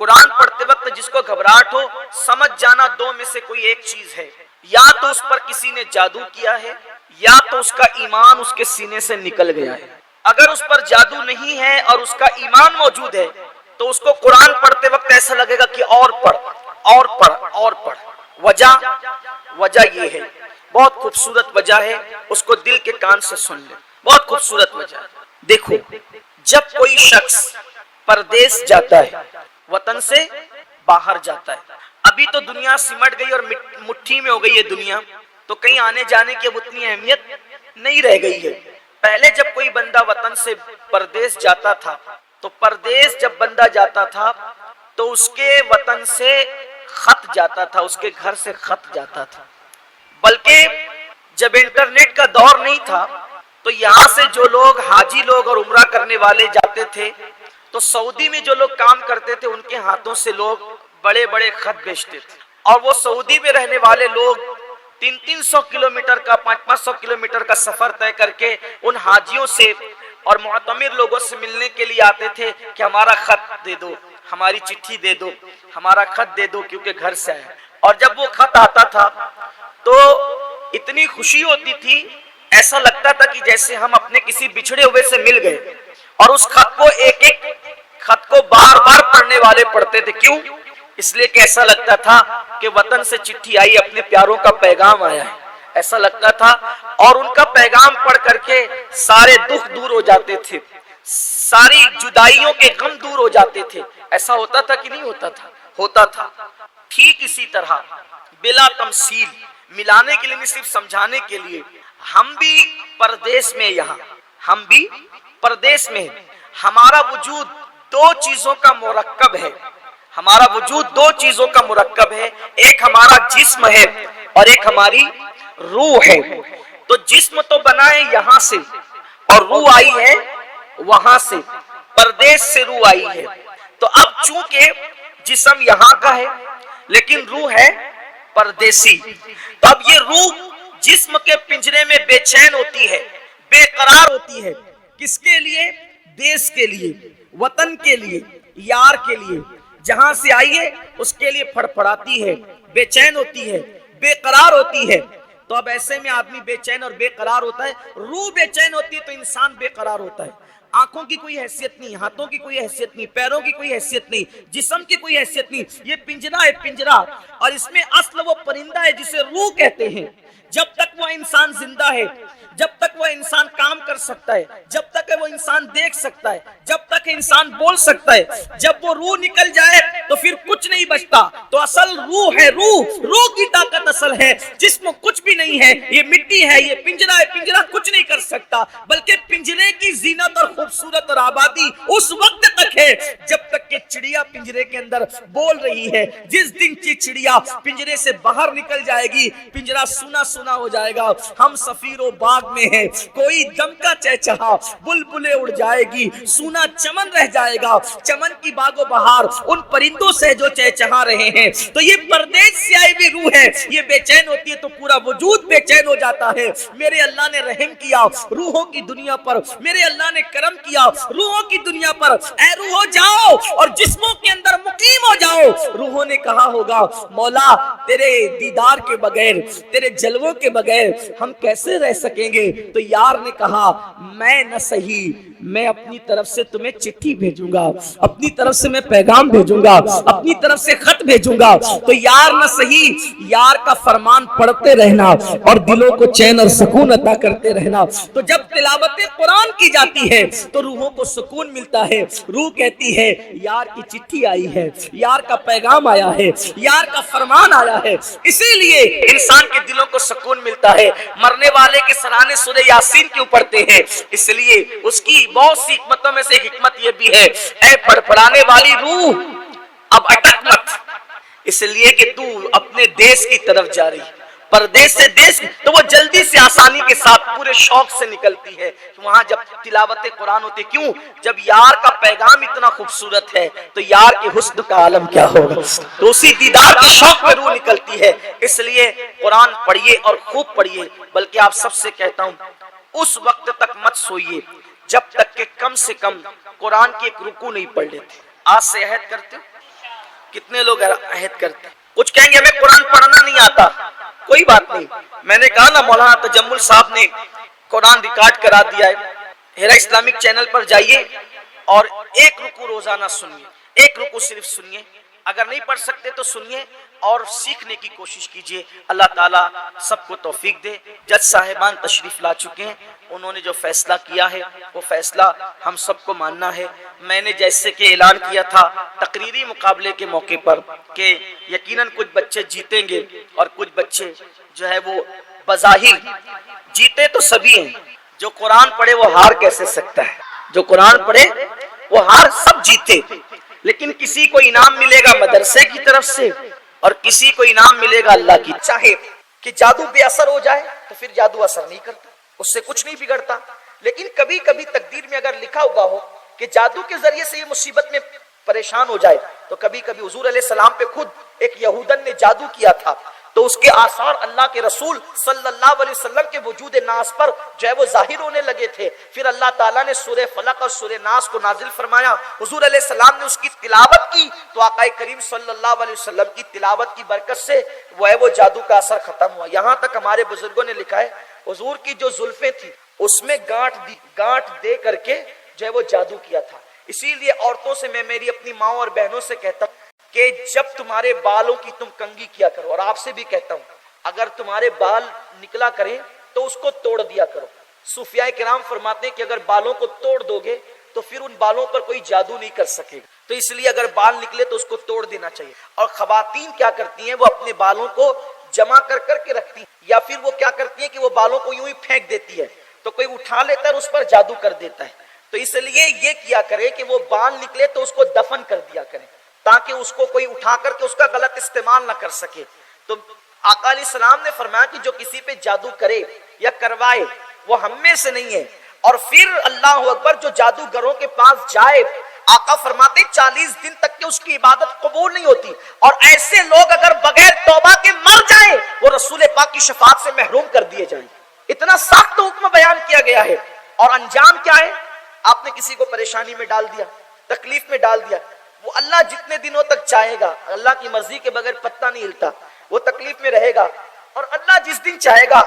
قرآن پڑھتے وقت جس کو گھبراہٹ ہو، سمجھ جانا دو میں سے کوئی ایک چیز ہے، یا تو اس پر کسی نے جادو کیا ہے، یا تو اس کا ایمان اس کے سینے سے نکل گیا ہے۔ اگر اس پر جادو نہیں ہے اور اس کا ایمان موجود ہے تو اس کو قرآن پڑھتے وقت ایسا لگے گا کہ اور پڑھ اور پڑھ اور پڑھ۔ وجہ یہ ہے، بہت خوبصورت وجہ ہے، اس کو دل کے کان سے سن لے، بہت خوبصورت وجہ ہے۔ دیکھو، جب کوئی شخص پردیس جاتا ہے، وطن سے باہر جاتا ہے، ابھی تو دنیا سمٹ گئی اور مٹھی میں ہو گئی ہے دنیا، تو کہیں آنے جانے کی اب اتنی اہمیت نہیں رہ گئی ہے۔ پہلے جب کوئی بندہ وطن سے پردیس جاتا تھا تو پردیس جب بندہ جاتا تھا تو اس کے وطن سے خط جاتا تھا، اس کے گھر سے خط جاتا تھا، بلکہ جب انٹرنیٹ کا دور نہیں تھا تو یہاں سے جو لوگ حاجی لوگ اور عمرہ کرنے والے جاتے تھے تو سعودی میں جو لوگ کام کرتے تھے ان کے ہاتھوں سے لوگ بڑے بڑے خط بھیجتے تھے، اور وہ سعودی میں رہنے والے لوگ 300 کلومیٹر کا 500 کلومیٹر کا سفر طے کر کے ان حاجیوں سے اور معتمر لوگوں سے ملنے کے لیے آتے تھے کہ ہمارا خط دے دو، ہماری چٹھی دے دو، ہمارا خط دے دو، کیونکہ گھر سے آیا۔ اور جب وہ خط آتا تھا تو اتنی خوشی ہوتی تھی، ایسا لگتا تھا کہ جیسے ہم اپنے کسی بچھڑے ہوئے سے مل گئے، اور اس خط کو ایک ایک خط کو بار بار پڑھنے والے پڑھتے تھے۔ کیوں؟ اس لیے کہ ایسا لگتا تھا کہ وطن سے چٹھی آئی، اپنے پیاروں کا پیغام آیا ہے، ایسا لگتا تھا، اور ان کا پیغام پڑھ کر کے سارے دکھ دور ہو جاتے تھے، ساری جدائیوں کے غم دور ہو جاتے تھے۔ ایسا ہوتا تھا کہ نہیں ہوتا تھا؟ ہوتا تھا۔ ٹھیک اسی طرح بلا تمثیل، ملانے کے لیے نہیں، صرف سمجھانے کے لیے، ہم بھی پردیس میں، یہاں ہم بھی پردیس میں، ہمارا وجود دو چیزوں کا مرکب ہے، ہمارا وجود دو چیزوں کا مرکب ہے، ایک ہمارا جسم ہے اور ایک ہماری روح ہے۔ تو جسم تو بنا ہے یہاں سے اور روح آئی ہے وہاں سے، پردیس سے روح آئی ہے۔ تو اب چونکہ جسم یہاں کا ہے لیکن روح ہے پردیسی، تو اب یہ روح جسم کے پنجرے میں بے چین ہوتی ہے، بے قرار ہوتی ہے۔ کس کے لیے؟ دیس کے لیے، وطن کے لیے، یار کے لیے، جہاں سے آئی ہے اس کے لیے پھڑپڑاتی ہے، بے چین ہوتی ہے، بے قرار ہوتی ہے۔ تو اب ایسے میں آدمی بے چین اور بے قرار ہوتا ہے، روح بے چین ہوتی ہے تو انسان بے قرار ہوتا ہے۔ آنکھوں کی کوئی حیثیت نہیں، ہاتھوں کی کوئی حیثیت نہیں، پیروں کی کوئی حیثیت نہیں، جسم کی کوئی حیثیت نہیں، یہ پنجرا ہے، پنجرا، اور اس میں اصل وہ پرندہ ہے جسے روح کہتے ہیں۔ جب تک وہ انسان زندہ ہے، جب تک وہ انسان کام کر سکتا ہے، جب تک وہ انسان دیکھ سکتا ہے، جب تک انسان بول سکتا ہے، جب وہ روح نکل جائے تو پھر کچھ نہیں بچتا۔ تو اصل روح ہے، روح کی طاقت اصل ہے، جسم کچھ بھی نہیں ہے، یہ مٹی ہے، یہ پنجرا ہے، پنجرا کچھ نہیں کر سکتا، بلکہ پنجرے کی زینت اور خوبصورت اور آبادی اس وقت تک ہے جب تک کہ چڑیا پنجرے کے اندر بول رہی ہے۔ جس دن کی چڑیا پنجرے سے باہر نکل جائے گی، پنجرا سونا سونا ہو جائے گا، ہم سفیر و باغ میں ہیں، کوئی دم کا چہچہا، بلبلیں اڑ جائے گی، سونا چمن رہ جائے گا، چمن کی باغ و بہار ان پرندوں سے جو چہچہا رہے ہیں۔ تو یہ پردیس سے آئی بھی روح ہے، یہ بے چین ہوتی ہے تو پورا وجود بے چین ہو جاتا ہے۔ میرے اللہ نے رحم کیا روحوں کی دنیا پر، میرے اللہ نے کرم کیا روحوں کی دنیا پر، اے روحوں جاؤ اور جسموں کے اندر مقیم ہو جاؤ۔ روحوں نے کہا ہوگا مولا تیرے دیدار کے بغیر، تیرے جلووں کے بغیر ہم کیسے رہ سکیں گے؟ تو یار نے کہا میں نہ صحیح، میں اپنی طرف سے تمہیں چٹھی بھیجوں گا، اپنی طرف سے میں پیغام بھیجوں گا، اپنی طرف سے خط بھیجوں گا۔ تو یار نہ صحیح، یار کا فرمان پڑھتے رہنا اور دلوں کو چین اور سکون عطا کرتے رہنا۔ تو جب تلاوت قرآن کی جاتی ہے تو روحوں کو سکون ملتا ہے، روح کہتی ہے یار کی چٹھی آئی ہے، یار کا پیغام آیا ہے، یار کا فرمان آیا ہے۔ اسی لیے انسان کے دلوں کو سکون ملتا ہے۔ مرنے والے کے سرانے سورہ یاسین کیوں پڑھتے ہیں؟ اس لیے اس کی بہت سی حکمتوں میں سے ایک حکمت یہ بھی ہے، اے پڑپڑانے والی روح اب اٹک مت، اس لیے کہ تو اپنے دیس کی طرف جا رہی، پردیس سے دیس، تو وہ جلدی سے آسانی کے ساتھ پورے شوق سے نکلتی ہے وہاں جب تلاوت قرآن ہوتی۔ کیوں؟ جب یار کا پیغام اتنا خوبصورت ہے تو یار کے حسن کا عالم کیا ہوگا، تو اسی دیدار کے شوق میں روح نکلتی ہے۔ اس لیے قرآن پڑھیے اور خوب پڑھیے، بلکہ آپ سب سے کہتا ہوں اس وقت تک مت سوئیے جب تک کہ کم سے کم قرآن کی ایک رکوع نہیں پڑھ لیتے۔ آج سے عہد کرتے ہو کتنے لوگ عہد کرتے ہیں، کچھ کہیں گے ہمیں قرآن پڑھنا نہیں آتا، کوئی بات نہیں، میں نے کہا نا مولانا تجمل صاحب نے قرآن ریکارڈ کرا دیا ہے، ہیرا اسلامک چینل پر جائیے اور ایک رکوع روزانہ سنیے، ایک رکوع صرف سنیے، اگر نہیں پڑھ سکتے تو سنیے اور سیکھنے کی کوشش کیجیے۔ اللہ تعالیٰ سب کو توفیق دے۔ جج صاحبان تشریف لا چکے ہیں، انہوں نے جو فیصلہ کیا ہے وہ فیصلہ ہم سب کو ماننا ہے۔ میں نے جیسے کہ اعلان کیا تھا تقریری مقابلے کے موقع پر کہ یقیناً کچھ بچے جیتیں گے اور کچھ بچے جو ہے وہ بظاہر جیتے تو سبھی ہیں، جو قرآن پڑھے وہ ہار کیسے سکتا ہے؟ جو قرآن پڑھے وہ ہار سب جیتے، لیکن کسی کو انعام ملے گا مدرسے کی طرف سے اور کسی کو انعام ملے گا اللہ کی۔ چاہے کہ جادو بے اثر ہو جائے تو پھر جادو اثر نہیں کرتا، اس سے کچھ نہیں بگڑتا، لیکن کبھی کبھی تقدیر میں اگر لکھا ہوا ہو کہ جادو کے ذریعے سے یہ مصیبت میں پریشان ہو جائے، تو کبھی کبھی حضور علیہ السلام پہ خود ایک یہودن نے جادو کیا تھا، تو اس کے آثار اللہ کے رسول صلی اللہ علیہ وسلم کے وجود ناس پر جو ہے وہ ظاہر ہونے لگے تھے۔ پھر اللہ تعالیٰ نے سورہ فلق اور سورہ ناس کو نازل فرمایا، حضور علیہ السلام نے اس کی تلاوت کی تو آقا کریم صلی اللہ علیہ وسلم کی تلاوت کی برکت سے وہ جادو کا اثر ختم ہوا۔ یہاں تک ہمارے بزرگوں نے لکھا ہے حضور کی جو زلفیں تھی اس میں گانٹھ دے کر کے جو ہے وہ جادو کیا تھا۔ اسی لیے عورتوں سے میں میری اپنی ماں اور بہنوں سے کہتا ہوں کہ جب تمہارے بالوں کی تم کنگھی کیا کرو، اور آپ سے بھی کہتا ہوں اگر تمہارے بال نکلا کریں تو اس کو توڑ دیا کرو۔ صوفیاء کرام فرماتے ہیں کہ اگر بالوں کو توڑ دو گے تو پھر ان بالوں پر کوئی جادو نہیں کر سکے گا، تو اس لیے اگر بال نکلے تو اس کو توڑ دینا چاہیے۔ اور خواتین کیا کرتی ہیں، وہ اپنے بالوں کو جمع کر کے رکھتی ہیں، یا پھر وہ کیا کرتی ہیں کہ وہ بالوں کو یوں ہی پھینک دیتی ہے، تو کوئی اٹھا لیتا ہے اور اس پر جادو کر دیتا ہے۔ تو اس لیے یہ کیا کرے کہ وہ بال نکلے تو اس کو دفن کر دیا کرے تاکہ اس کو کوئی اٹھا کر کے اس کا غلط استعمال نہ کر سکے۔ تو آقا علیہ السلام نے فرمایا کہ جو کسی پہ جادو کرے یا کروائے وہ ہم میں سے نہیں ہے۔ اور پھر اللہ اکبر، جو جادوگروں کے پاس جائے، آقا فرماتے 40 دن تک کہ اس کی عبادت قبول نہیں ہوتی، اور ایسے لوگ اگر بغیر توبہ کے مر جائیں وہ رسول پاک کی شفاعت سے محروم کر دیے جائیں۔ اتنا سخت حکم بیان کیا گیا ہے، اور انجام کیا ہے؟ آپ نے کسی کو پریشانی میں ڈال دیا، تکلیف میں ڈال دیا، وہ اللہ جتنے دنوں تک چاہے گا، اللہ کی مرضی کے بغیر پتہ نہیں ہلتا، وہ تکلیف میں رہے گا، اور اللہ جس دن چاہے گا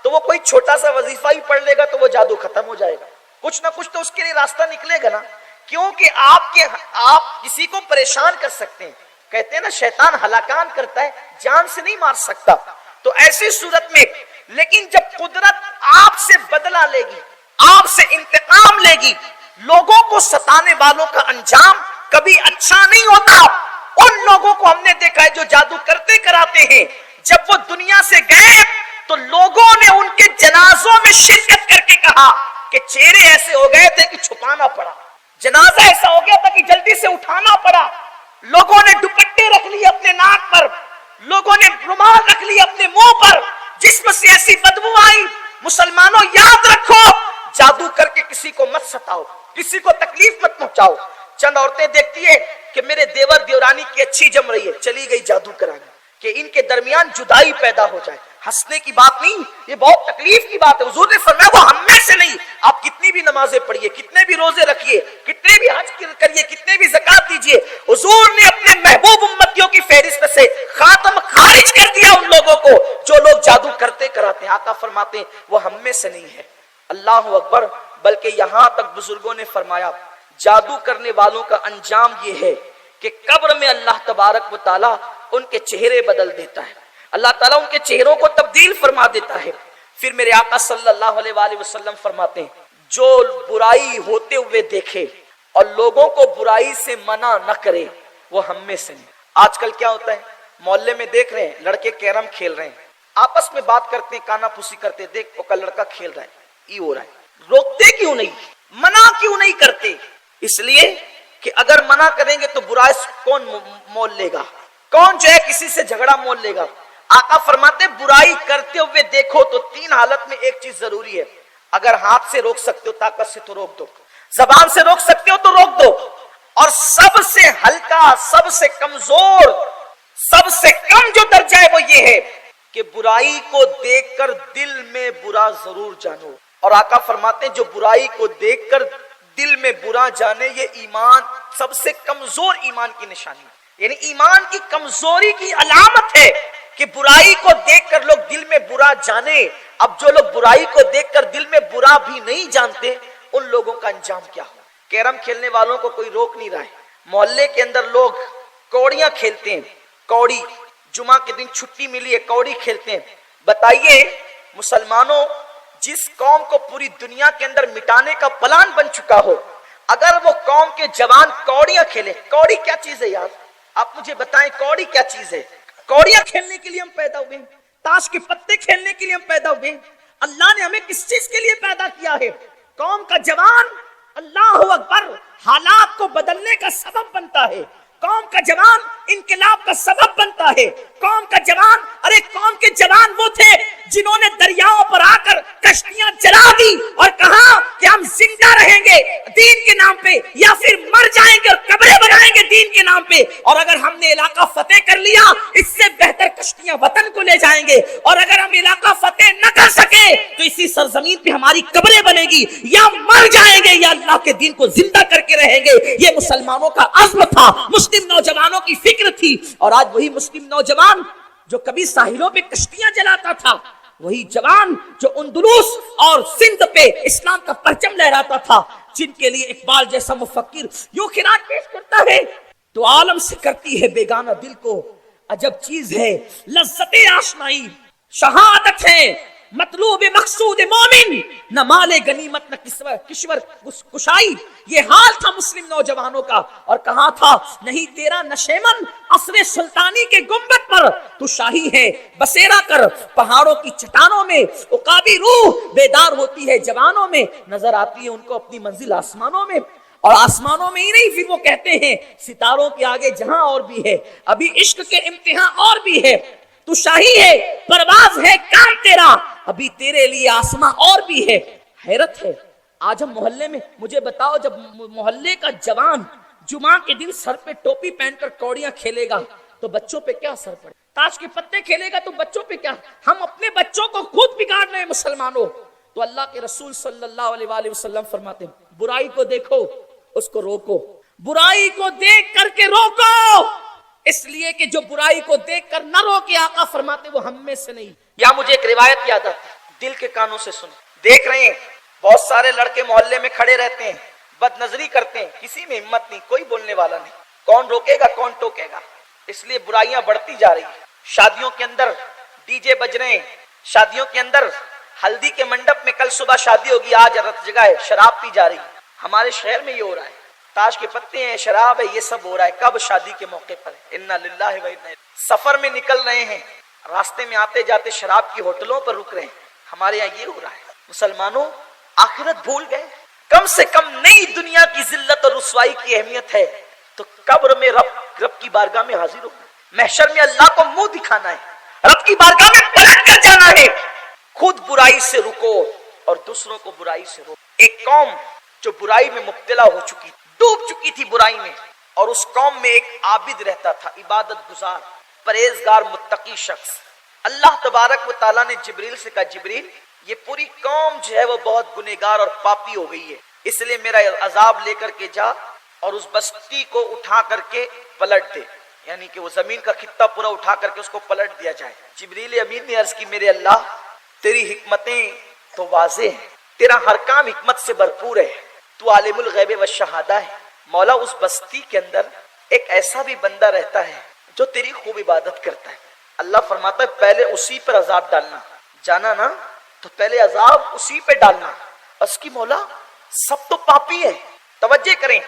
تو وہ کوئی چھوٹا سا وظیفہ ہی پڑھ لے گا تو وہ جادو ختم ہو جائے گا۔ کچھ نہ کچھ تو اس کے لیے راستہ نکلے گا نا، کیونکہ آپ کسی کو پریشان کر سکتے ہیں، کہتے ہیں نا شیطان ہلاکان کرتا ہے، جان سے نہیں مار سکتا۔ تو ایسی صورت میں لیکن جب قدرت آپ سے بدلہ لے گی، آپ سے انتقام لے گی، لوگوں کو ستانے والوں کا انجام کبھی اچھا نہیں ہوتا۔ ان لوگوں کو ہم نے دیکھا ہے جو جادو کرتے کراتے ہیں، جب وہ دنیا سے گئے تو لوگوں نے ان کے جنازوں میں شرکت کر کے کہا کہ چہرے ایسے ہو گئے تھے کہ چھپانا پڑا، جنازہ ایسا ہو گیا تھا کہ جلدی سے اٹھانا پڑا، لوگوں نے دوپٹے رکھ لیے اپنے ناک پر، لوگوں نے رومال رکھ لیے اپنے منہ پر، جسم سے ایسی بدبو آئی۔ مسلمانوں یاد رکھو، جادو کر کے کسی کو مت ستاؤ، کسی کو تکلیف مت پہنچاؤ۔ چند عورتیں دیکھتی ہے کہ میرے دیور دیورانی کی اچھی جم رہی ہے، چلی گئی جادو کرانے کہ ان کے درمیان جدائی پیدا ہو جائے۔ ہنسنے کی بات نہیں، یہ بہت تکلیف کی بات ہے۔ حضور نے فرمایا وہ ہم میں سے نہیں۔ آپ کتنی بھی نمازیں پڑھیے، کتنے بھی روزے رکھیے، کتنے بھی حج کریے، کتنے بھی زکات دیجیے، حضور نے اپنے محبوب امتیوں کی فہرست سے خاتم خارج کر دیا ان لوگوں کو جو لوگ جادو کرتے کراتے ہیں۔ آقا فرماتے ہیں وہ ہم میں سے نہیں ہے۔ اللہ اکبر۔ بلکہ یہاں تک بزرگوں نے فرمایا جادو کرنے والوں کا انجام یہ ہے کہ قبر میں اللہ تبارک و تعالیٰ ان کے چہرے بدل دیتا ہے، اللہ تعالیٰ ان کے چہروں کو تبدیل فرما دیتا ہے۔ پھر میرے آقا صلی اللہ علیہ وآلہ وسلم فرماتے ہیں جو برائی ہوتے ہوئے دیکھے اور لوگوں کو برائی سے منع نہ کرے وہ ہم میں سے نہیں۔ آج کل کیا ہوتا ہے، محلے میں دیکھ رہے ہیں لڑکے کیرم کھیل رہے ہیں، آپس میں بات کرتے ہیں، کانا پھوسی کرتے، دیکھ وہ کا لڑکا کھیل رہا ہے، یہ ہو رہا ہے، روکتے کیوں نہیں، منع کیوں نہیں کرتے؟ اس لیے کہ اگر منع کریں گے تو برائی کون مول لے گا، کون جو ہے کسی سے جھگڑا مول لے گا۔ آقا فرماتے برائی کرتے ہوئے دیکھو تو تین حالت میں ایک چیز ضروری ہے، اگر ہاتھ سے روک سکتے ہو طاقت سے تو روک دو، زبان سے روک سکتے ہو تو روک دو، اور سب سے ہلکا، سب سے کمزور، سب سے کم جو درجہ ہے وہ یہ ہے کہ برائی کو دیکھ کر دل میں برا ضرور جانو۔ اور آقا فرماتے ہیں جو برائی کو دیکھ کر دل میں برا جانے یہ ایمان سب سے کمزور ایمان کی نشانی ہے، یعنی ایمان کی کمزوری کی علامت ہے کہ برائی کو دیکھ کر لوگ دل میں برا جانے۔ اب جو لوگ برائی کو دیکھ کر دل میں برا بھی نہیں جانتے ان لوگوں کا انجام کیا ہو؟ کیرم کھیلنے والوں کو کوئی روک نہیں رہا ہے، محلے کے اندر لوگ کوڑیاں کھیلتے ہیں، کوڑی جمعہ کے دن چھٹی ملی ہے کوڑی کھیلتے ہیں۔ بتائیے مسلمانوں، جس قوم کو پوری دنیا کے اندر مٹانے کا پلان بن چکا ہو، اگر وہ قوم کے جوان کوڑیاں کھیلے، کوڑی کیا چیز ہے یار؟ آپ مجھے بتائیں کوڑی کیا چیز ہے؟ کوڑیاں کھیلنے کے لیے ہم پیدا ہوئے ہیں، تاش کے پتے کھیلنے کے لیے ہم پیدا ہوئے ہیں۔ اللہ نے ہمیں کس چیز کے لیے پیدا کیا ہے؟ قوم کا جوان اللہ اکبر حالات کو بدلنے کا سبب بنتا ہے، قوم کا جوان انقلاب کا سبب بنتا ہے، قوم کا جوان، ارے قوم کے جوان وہ تھے جنہوں نے دریاؤں پر آ کر کشتیاں جلا دی اور کہا کہ ہم زندہ رہیں گے دین کے نام پہ یا پھر مر جائیں گے اور قبریں بنائیں گے دین کے نام پہ، اور اگر ہم نے علاقہ فتح کر لیا اس سے بہتر کشتیاں وطن کو لے جائیں گے، اور اگر ہم علاقہ فتح نہ کر سکے تو اسی سرزمین پہ ہماری قبریں بنے گی، یا مر جائیں گے یا اللہ کے دین کو زندہ کر کے رہیں گے۔ یہ مسلمانوں کا عزم تھا، مسلم نوجوانوں کی فکر تھی، اور آج وہی مسلم نوجوان جو کبھی ساحلوں پہ کشتیاں جلاتا تھا، وہی جوان جو اندلس اور سندھ پہ اسلام کا پرچم لہراتا تھا، جن کے لیے اقبال جیسا مفکر یوں خراج پیش کرتا ہے، تو عالم سے کرتی ہے بیگانہ دل کو عجب چیز ہے لذت آشنائی، شہادت ہے مطلوب مقصود مومن، نہ مال غنیمت نہ کشور کشائی۔ یہ حال تھا مسلم نوجوانوں کا، اور کہا تھا نہیں تیرا نشیمن عصر سلطانی کے گنبد پر، تو شاہی ہے بسیرا کر پہاڑوں کی چٹانوں میں، عقابی روح بیدار ہوتی ہے جوانوں میں، نظر آتی ہے ان کو اپنی منزل آسمانوں میں، اور آسمانوں میں ہی نہیں پھر وہ کہتے ہیں ستاروں کے آگے جہاں اور بھی ہے، ابھی عشق کے امتحان اور بھی ہے، تو شاہی ہے پرواز ہے کام تیرا، ابھی تیرے لیے آسماں اور بھی ہے۔ حیرت ہے آج ہم محلے میں، مجھے بتاؤ جب محلے کا جوان جمعہ کے دن سر پہ ٹوپی پہن کر کوڑیاں کھیلے گا تو بچوں پہ کیا اثر پڑے؟ تاش کے پتے کھیلے گا تو بچوں پہ کیا؟ ہم اپنے بچوں کو خود بگاڑ رہے ہیں مسلمانوں۔ تو اللہ کے رسول صلی اللہ علیہ وآلہ وسلم فرماتے ہیں برائی کو دیکھو اس کو روکو، برائی کو دیکھ کر کے روکو، اس لیے کہ جو برائی کو دیکھ کر نہ روکے آقا فرماتے وہ ہم میں سے نہیں۔ یا مجھے ایک روایت یاد آتی، دل کے کانوں سے سنیں، دیکھ رہے ہیں بہت سارے لڑکے محلے میں کھڑے رہتے ہیں، بد نظری کرتے ہیں، کسی میں ہمت نہیں، کوئی بولنے والا نہیں، کون روکے گا کون ٹوکے گا؟ اس لیے برائیاں بڑھتی جا رہی ہیں۔ شادیوں کے اندر ڈی جے بج رہے ہیں، شادیوں کے اندر ہلدی کے منڈپ میں کل صبح شادی ہوگی، آج رت جگہ ہے، شراب پی جا رہی ہے۔ ہمارے شہر میں یہ ہو رہا ہے، تاش کے پتے ہیں، شراب ہے، یہ سب ہو رہا ہے۔ کب؟ شادی کے موقع پر۔ انا للہ و انا الیہ۔ سفر میں نکل رہے ہیں، راستے میں آتے جاتے شراب کی ہوٹلوں پر رک رہے ہیں۔ ہمارے یہاں یہ ہو رہا ہے۔ مسلمانوں آخرت بھول گئے، کم سے کم نئی دنیا کی ذلت اور رسوائی کی اہمیت ہے تو قبر میں رب کی بارگاہ میں حاضر ہونا، محشر میں اللہ کو منہ دکھانا ہے، رب کی بارگاہ میں پلٹ کر جانا ہے۔ خود برائی سے رکو اور دوسروں کو برائی سے روکو۔ ایک قوم جو برائی میں مبتلا ہو چکی، ڈوب چکی تھی برائی میں، اور اس قوم میں ایک عابد رہتا تھا، عبادت گزار، پرہیزگار، متقی شخص۔ اللہ تبارک و تعالیٰ نے جبریل سے کہا جبریل یہ پوری قوم جو ہے وہ بہت گنہگار اور پاپی ہو گئی ہے، اس لیے میرا عذاب لے کر کے جا اور اس بستی کو اٹھا کر کے پلٹ دے، یعنی کہ وہ زمین کا خطہ پورا اٹھا کر کے اس کو پلٹ دیا جائے۔ جبریل امین نے عرض کی میرے اللہ تیری حکمتیں تو واضح ہیں، تیرا ہر کام حکمت سے بھرپور ہے، تو عالم الغیب والشہادہ ہے۔ مولا اس بستی کے اندر ایک ایسا بھی بندہ رہتا ہے جو تیری خوب عبادت کرتا ہے۔ اللہ فرماتا ہے پہلے اسی پر عذاب ڈالنا، جانا نا تو پہلے عذاب اسی پہ ڈالنا۔ اس کی مولا سب تو پاپی ہے، توجہ کریں،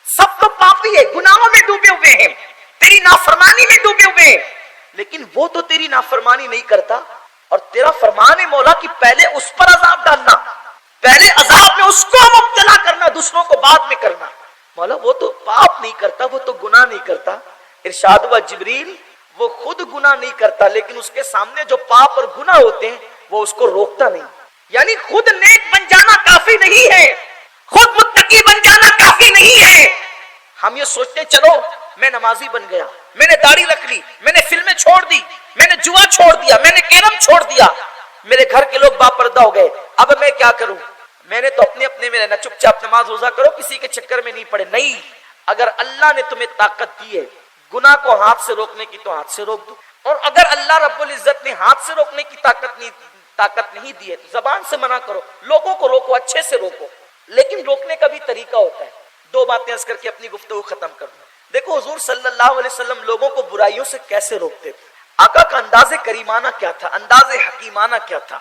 سب تو پاپی ہے، گناہوں میں ڈوبے ہوئے ہیں، تیری نافرمانی میں ڈوبے ہوئے ہیں، لیکن وہ تو تیری نافرمانی نہیں کرتا، اور تیرا فرمان ہے مولا کہ پہلے اس پر عذاب ڈالنا، پہلے عذاب میں اس کو مبتلا کرنا، دوسروں کو بعد میں کرنا۔ مولا وہ تو پاپ نہیں کرتا، وہ تو گناہ نہیں کرتا۔ ارشاد ہوا جبریل وہ خود گناہ نہیں کرتا، لیکن اس کے سامنے جو پاپ اور گناہ ہوتے ہیں وہ اس کو روکتا نہیں۔ یعنی خود نیک بن جانا کافی نہیں ہے، خود متقی بن جانا کافی نہیں ہے۔ ہم یہ سوچتے چلو میں نمازی بن گیا، میں نے داڑھی رکھ لی، میں نے فلمیں چھوڑ دی، میں نے جوا چھوڑ دیا، میں نے کیرم چھوڑ دیا، میرے گھر کے لوگ باپردہ ہو گئے، اب میں کیا کروں؟ میں نے تو اپنے میں رہنا، چپ چاپ نماز روزہ کرو، کسی کے چکر میں نہیں پڑے. نہیں، اگر اللہ نے تمہیں طاقت دی ہے گناہ کو ہاتھ سے روکنے کی تو ہاتھ سے روک دو، اور اگر اللہ رب العزت نے ہاتھ سے روکنے کی طاقت نہیں دی ہے تو زبان سے منع کرو. لوگوں کو روکو، اچھے سے روکو، لیکن روکنے کا بھی طریقہ ہوتا ہے. دو باتیں عرض کر کے اپنی گفتگو ختم کروں. دیکھو حضور صلی اللہ علیہ وسلم لوگوں کو برائیوں سے کیسے روکتے تھے. آقا کا انداز کریمانہ کیا تھا، انداز حکیمانہ کیا تھا.